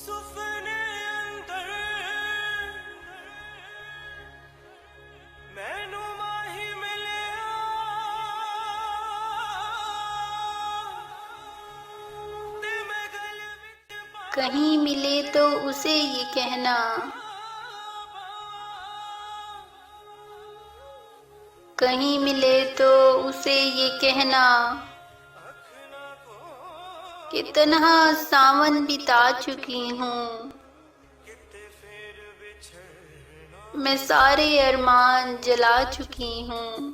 सुपने अंदर मैनू माही मिलिया ते मैं गल विच कहीं मिले तो उसे ये कहना, कहीं मिले तो उसे ये कहना कि तन्हा सावन बिता चुकी हूँ। मैं सारे अरमान जला चुकी हूँ।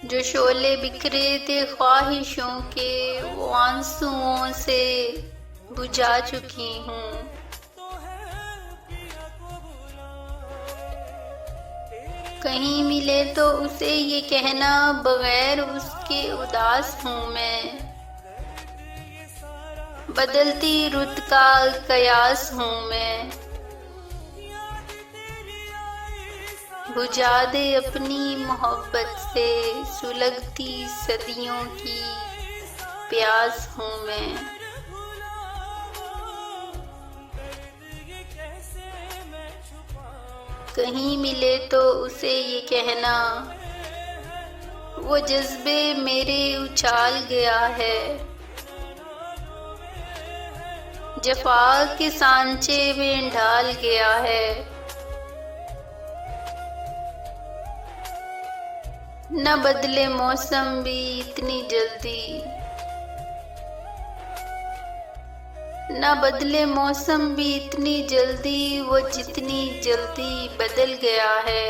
जो शोले बिखरे थे ख्वाहिशों के वो आंसुओं से बुझा चुकी हूँ। कहीं मिले तो उसे ये कहना बगैर उसके उदास हूँ मैं। बदलती रुत का कयास हूँ मैं। बुझा दे अपनी मोहब्बत से सुलगती सदियों की प्यास हूँ मैं। कहीं मिले तो उसे ये कहना वो जज्बे मेरे उछाल गया है। जफा के सांचे में ढाल गया है। न बदले मौसम भी इतनी जल्दी, न बदले मौसम भी इतनी जल्दी, वो जितनी जल्दी बदल गया है।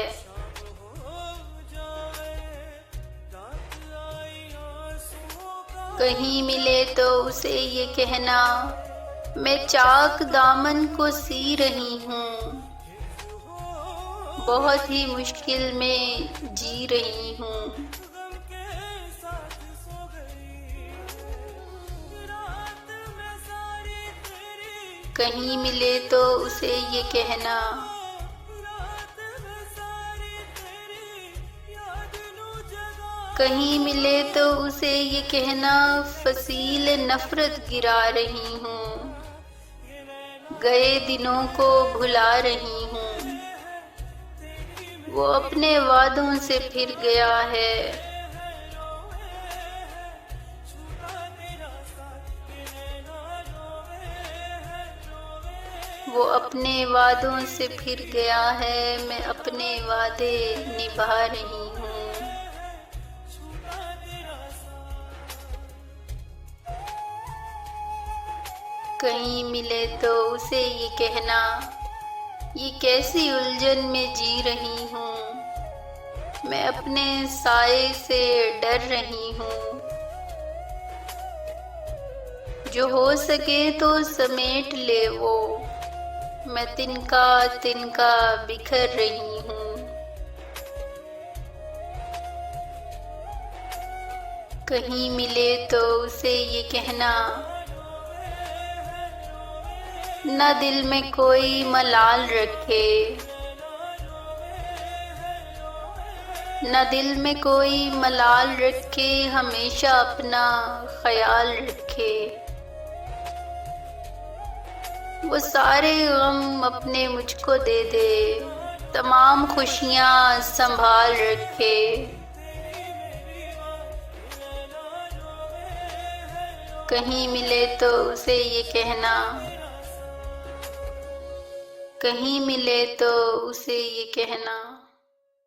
कहीं मिले तो उसे ये कहना मैं चाक दामन को सी रही हूँ। बहुत ही मुश्किल में जी रही हूँ। कहीं मिले तो उसे ये कहना कहीं मिले तो उसे ये कहना फसील नफरत गिरा रही हूँ। गए दिनों को भुला रही हूँ। वो अपने वादों से फिर गया है। वो अपने वादों से फिर गया है। मैं अपने वादे निभा रही हूँ। कहीं मिले तो उसे ये कहना ये कैसी उलझन में जी रही हूँ। मैं अपने साए से डर रही हूँ। जो हो सके तो समेट ले वो, मैं तिनका तिनका बिखर रही हूँ। कहीं मिले तो उसे ये कहना न दिल में कोई मलाल रखे, न दिल में कोई मलाल रखे, हमेशा अपना ख्याल रखे। वो सारे गम अपने मुझको दे दे, तमाम खुशियाँ संभाल रखे। कहीं मिले तो उसे ये कहना कहीं मिले तो उसे ये कहना